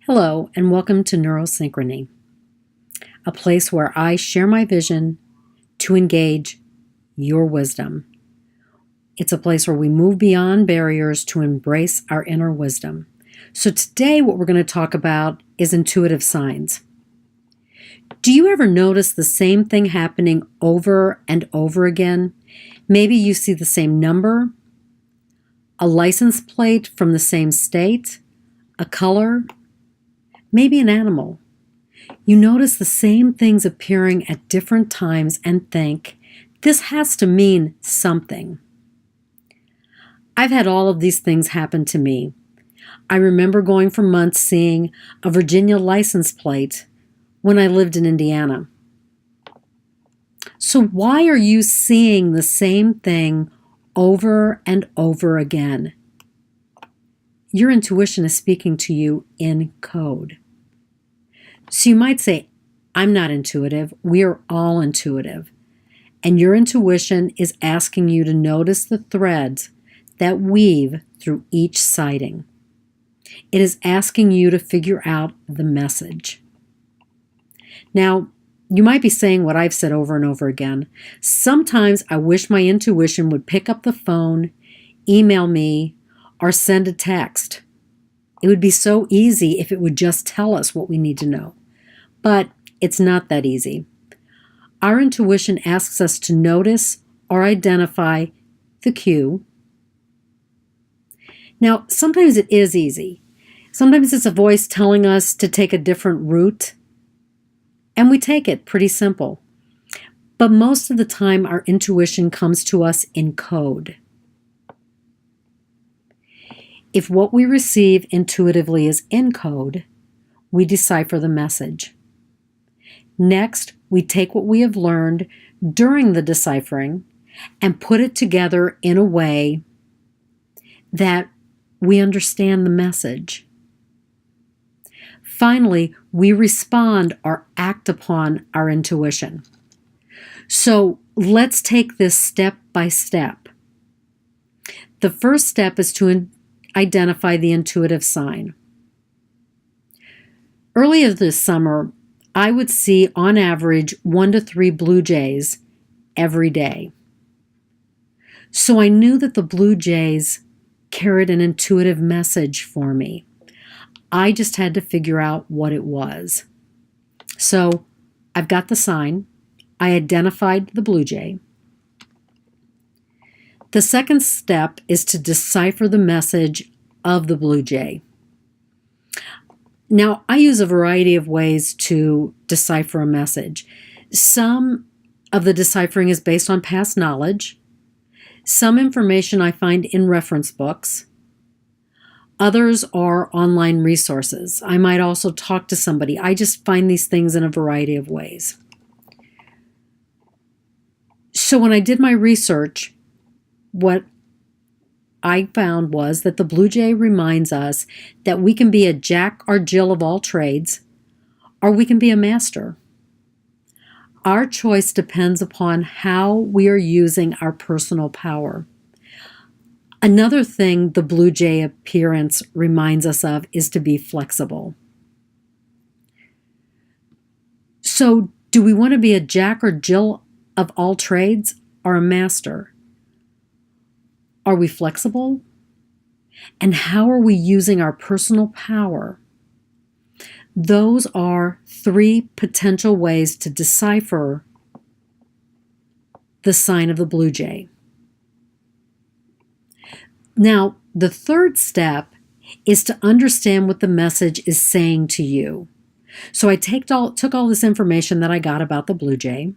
Hello, and welcome to Synchrony, a place where I share my vision to engage your wisdom. It's a place where we move beyond barriers to embrace our inner wisdom. So today what we're going to talk about is intuitive signs. Do you ever notice the same thing happening over and over again? Maybe you see the same number, a license plate from the same state, a color, maybe an animal. You notice the same things appearing at different times and think, this has to mean something. I've had all of these things happen to me. I remember going for months seeing a Virginia license plate when I lived in Indiana. So why are you seeing the same thing over and over again? Your intuition is speaking to you in code. So you might say, I'm not intuitive. We are all intuitive. And your intuition is asking you to notice the threads that weave through each sighting. It is asking you to figure out the message. Now, you might be saying what I've said over and over again. Sometimes I wish my intuition would pick up the phone, email me, or send a text. It would be so easy if it would just tell us what we need to know. But it's not that easy. Our intuition asks us to notice or identify the cue. Now, sometimes it is easy. Sometimes it's a voice telling us to take a different route, and we take it pretty simple. But most of the time, our intuition comes to us in code. If what we receive intuitively is in code, we decipher the message. Next, we take what we have learned during the deciphering and put it together in a way that we understand the message. Finally, we respond or act upon our intuition. So let's take this step by step. The first step is to identify the intuitive sign. Earlier this summer, I would see on average 1 to 3 blue jays every day. So I knew that the blue jays carried an intuitive message for me. I just had to figure out what it was. So I've got the sign. I identified the blue jay. The second step is to decipher the message of the blue jay. Now, I use a variety of ways to decipher a message. Some of the deciphering is based on past knowledge. Some information I find in reference books. Others are online resources. I might also talk to somebody. I just find these things in a variety of ways. So when I did my research, what I found was that the blue jay reminds us that we can be a Jack or Jill of all trades, or we can be a master. Our choice depends upon how we are using our personal power. Another thing the blue jay appearance reminds us of is to be flexible. So, do we want to be a Jack or Jill of all trades or a master? Are we flexible? And how are we using our personal power? Those are 3 potential ways to decipher the sign of the blue jay. Now, the third step is to understand what the message is saying to you. So I took all this information that I got about the blue jay,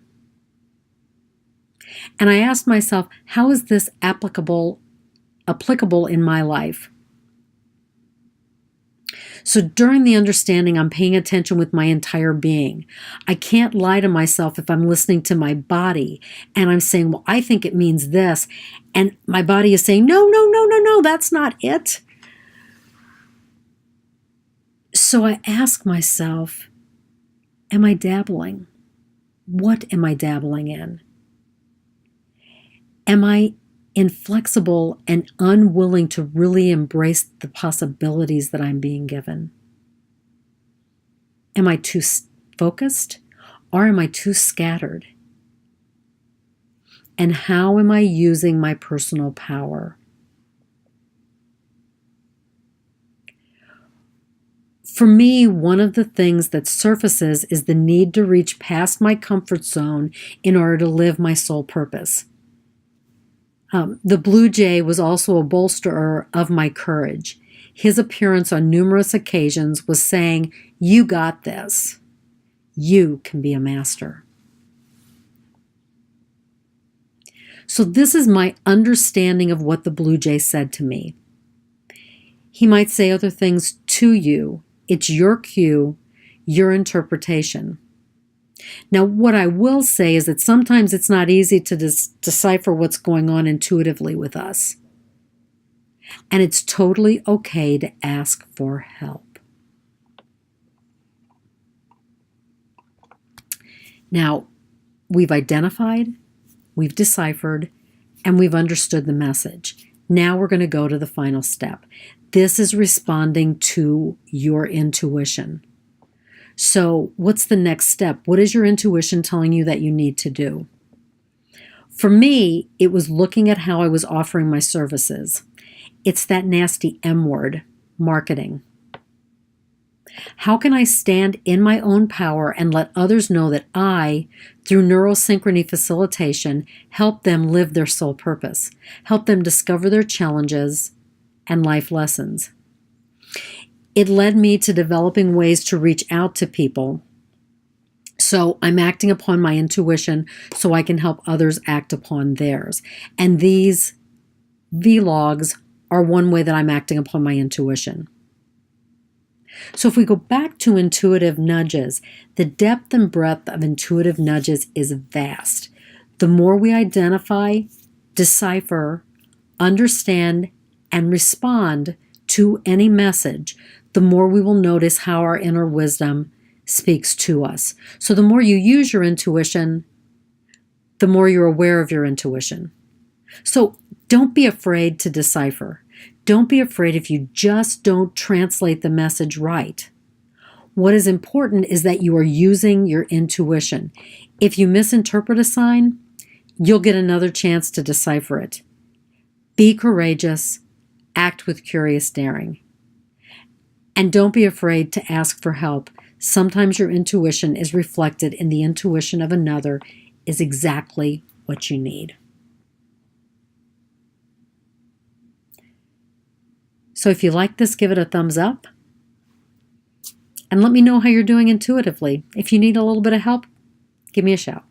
and I asked myself, how is this applicable in my life? So during the understanding, I'm paying attention with my entire being. I can't lie to myself if I'm listening to my body and I'm saying, well, I think it means this. And my body is saying, no, that's not it. So I ask myself, am I dabbling? What am I dabbling in? Am I inflexible and unwilling to really embrace the possibilities that I'm being given? Am I too focused or am I too scattered? And how am I using my personal power? For me, one of the things that surfaces is the need to reach past my comfort zone in order to live my soul purpose. The Blue Jay was also a bolsterer of my courage. His appearance on numerous occasions was saying, "You got this. You can be a master." So this is my understanding of what the Blue Jay said to me. He might say other things to you. It's your cue, your interpretation. Now, what I will say is that sometimes it's not easy to decipher what's going on intuitively with us. And it's totally okay to ask for help. Now, we've identified, we've deciphered, and we've understood the message. Now we're going to go to the final step. This is responding to your intuition. So what's the next step? What is your intuition telling you that you need to do? For me, it was looking at how I was offering my services. It's that nasty M word, marketing. How can I stand in my own power and let others know that I, through neurosynchrony facilitation, help them live their soul purpose, help them discover their challenges and life lessons? It led me to developing ways to reach out to people. So I'm acting upon my intuition so I can help others act upon theirs. And these vlogs are one way that I'm acting upon my intuition. So if we go back to intuitive nudges, the depth and breadth of intuitive nudges is vast. The more we identify, decipher, understand, and respond to any message, the more we will notice how our inner wisdom speaks to us. So the more you use your intuition, the more you're aware of your intuition. So don't be afraid to decipher. Don't be afraid if you just don't translate the message right. What is important is that you are using your intuition. If you misinterpret a sign, you'll get another chance to decipher it. Be courageous. Act with curious daring. And don't be afraid to ask for help. Sometimes your intuition is reflected in the intuition of another is exactly what you need. So if you like this, give it a thumbs up. And let me know how you're doing intuitively. If you need a little bit of help, give me a shout.